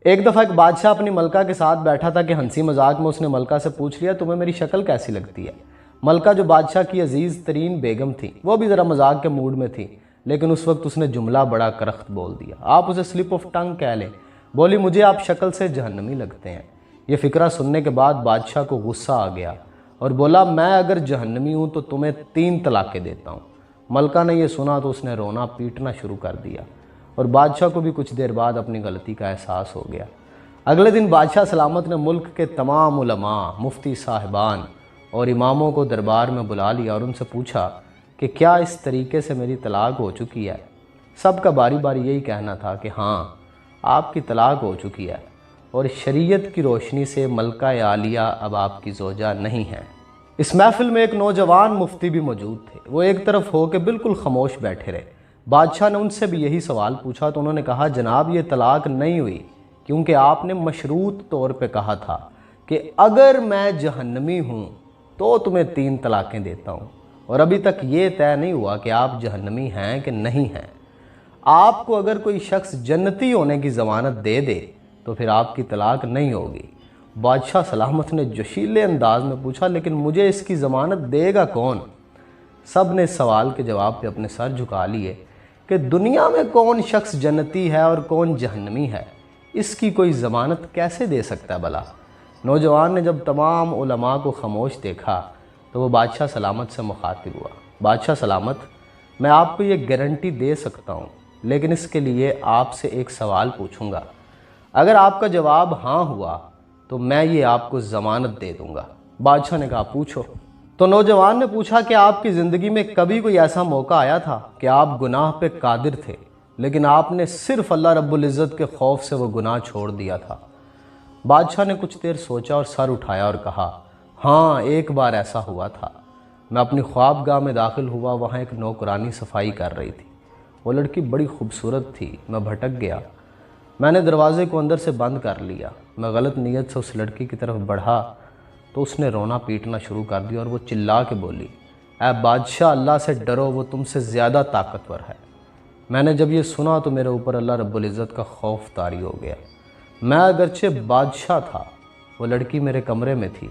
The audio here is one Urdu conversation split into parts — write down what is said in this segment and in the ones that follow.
ایک دفعہ ایک بادشاہ اپنی ملکہ کے ساتھ بیٹھا تھا کہ ہنسی مذاق میں اس نے ملکہ سے پوچھ لیا تمہیں میری شکل کیسی لگتی ہے۔ ملکہ جو بادشاہ کی عزیز ترین بیگم تھی وہ بھی ذرا مذاق کے موڈ میں تھی، لیکن اس وقت اس نے جملہ بڑا کرخت بول دیا، آپ اسے سلپ آف ٹنگ کہہ لیں۔ بولی مجھے آپ شکل سے جہنمی لگتے ہیں۔ یہ فقرہ سننے کے بعد بادشاہ کو غصہ آ گیا اور بولا میں اگر جہنمی ہوں تو تمہیں 3 طلاقیں دیتا ہوں۔ ملکہ نے یہ سنا تو اس نے رونا پیٹنا شروع کر دیا اور بادشاہ کو بھی کچھ دیر بعد اپنی غلطی کا احساس ہو گیا۔ اگلے دن بادشاہ سلامت نے ملک کے تمام علماء، مفتی صاحبان اور اماموں کو دربار میں بلا لیا اور ان سے پوچھا کہ کیا اس طریقے سے میری طلاق ہو چکی ہے؟ سب کا باری باری یہی کہنا تھا کہ ہاں آپ کی طلاق ہو چکی ہے اور شریعت کی روشنی سے ملکہ عالیہ اب آپ کی زوجہ نہیں ہے۔ اس محفل میں ایک نوجوان مفتی بھی موجود تھے۔ وہ ایک طرف ہو کے بالکل خاموش بیٹھے رہے۔ بادشاہ نے ان سے بھی یہی سوال پوچھا تو انہوں نے کہا جناب یہ طلاق نہیں ہوئی کیونکہ آپ نے مشروط طور پہ کہا تھا کہ اگر میں جہنمی ہوں تو تمہیں 3 طلاقیں دیتا ہوں، اور ابھی تک یہ طے نہیں ہوا کہ آپ جہنمی ہیں کہ نہیں ہیں۔ آپ کو اگر کوئی شخص جنتی ہونے کی ضمانت دے دے تو پھر آپ کی طلاق نہیں ہوگی۔ بادشاہ سلامت نے جوشیلے انداز میں پوچھا لیکن مجھے اس کی ضمانت دے گا کون؟ سب نے اس سوال کے جواب پہ اپنے سر جھکا لیے کہ دنیا میں کون شخص جنتی ہے اور کون جہنمی ہے، اس کی کوئی ضمانت کیسے دے سکتا ہے بھلا؟ نوجوان نے جب تمام علماء کو خاموش دیکھا تو وہ بادشاہ سلامت سے مخاطب ہوا، بادشاہ سلامت میں آپ کو یہ گارنٹی دے سکتا ہوں لیکن اس کے لیے آپ سے ایک سوال پوچھوں گا، اگر آپ کا جواب ہاں ہوا تو میں یہ آپ کو ضمانت دے دوں گا۔ بادشاہ نے کہا پوچھو۔ تو نوجوان نے پوچھا کہ آپ کی زندگی میں کبھی کوئی ایسا موقع آیا تھا کہ آپ گناہ پہ قادر تھے لیکن آپ نے صرف اللہ رب العزت کے خوف سے وہ گناہ چھوڑ دیا تھا؟ بادشاہ نے کچھ دیر سوچا اور سر اٹھایا اور کہا ہاں ایک بار ایسا ہوا تھا۔ میں اپنی خوابگاہ میں داخل ہوا، وہاں ایک نوکرانی صفائی کر رہی تھی۔ وہ لڑکی بڑی خوبصورت تھی، میں بھٹک گیا۔ میں نے دروازے کو اندر سے بند کر لیا۔ میں غلط نیت سے اس لڑکی کی طرف بڑھا تو اس نے رونا پیٹنا شروع کر دیا اور وہ چلا کے بولی اے بادشاہ اللہ سے ڈرو، وہ تم سے زیادہ طاقتور ہے۔ میں نے جب یہ سنا تو میرے اوپر اللہ رب العزت کا خوف طاری ہو گیا۔ میں اگرچہ بادشاہ تھا، وہ لڑکی میرے کمرے میں تھی،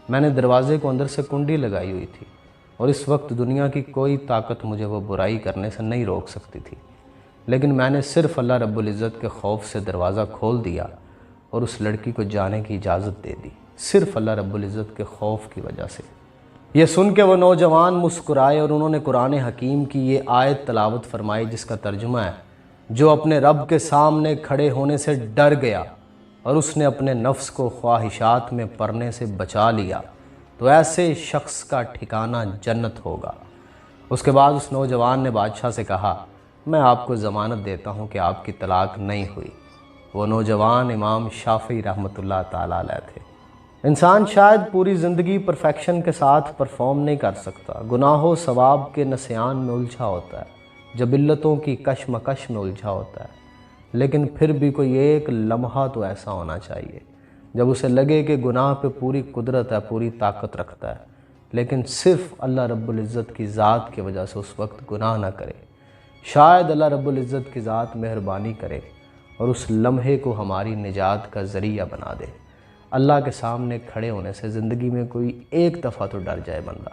میں نے دروازے کو اندر سے کنڈی لگائی ہوئی تھی اور اس وقت دنیا کی کوئی طاقت مجھے وہ برائی کرنے سے نہیں روک سکتی تھی، لیکن میں نے صرف اللہ رب العزت کے خوف سے دروازہ کھول دیا اور اس لڑکی کو جانے کی اجازت دے دی، صرف اللہ رب العزت کے خوف کی وجہ سے۔ یہ سن کے وہ نوجوان مسکرائے اور انہوں نے قرآن حکیم کی یہ آیت تلاوت فرمائی جس کا ترجمہ ہے جو اپنے رب کے سامنے کھڑے ہونے سے ڈر گیا اور اس نے اپنے نفس کو خواہشات میں پڑنے سے بچا لیا تو ایسے شخص کا ٹھکانہ جنت ہوگا۔ اس کے بعد اس نوجوان نے بادشاہ سے کہا میں آپ کو ضمانت دیتا ہوں کہ آپ کی طلاق نہیں ہوئی۔ وہ نوجوان امام شافعی رحمۃ اللہ تعالیٰ علیہ تھے۔ انسان شاید پوری زندگی پرفیکشن کے ساتھ پرفارم نہیں کر سکتا، گناہ و ثواب کے نسیان میں الجھا ہوتا ہے، جبلتوں کی کشمکش میں الجھا ہوتا ہے، لیکن پھر بھی کوئی ایک لمحہ تو ایسا ہونا چاہیے جب اسے لگے کہ گناہ پہ پوری قدرت ہے، پوری طاقت رکھتا ہے، لیکن صرف اللہ رب العزت کی ذات کی وجہ سے اس وقت گناہ نہ کرے۔ شاید اللہ رب العزت کی ذات مہربانی کرے اور اس لمحے کو ہماری نجات کا ذریعہ بنا دے۔ اللہ کے سامنے کھڑے ہونے سے زندگی میں کوئی ایک دفعہ تو ڈر جائے بندہ۔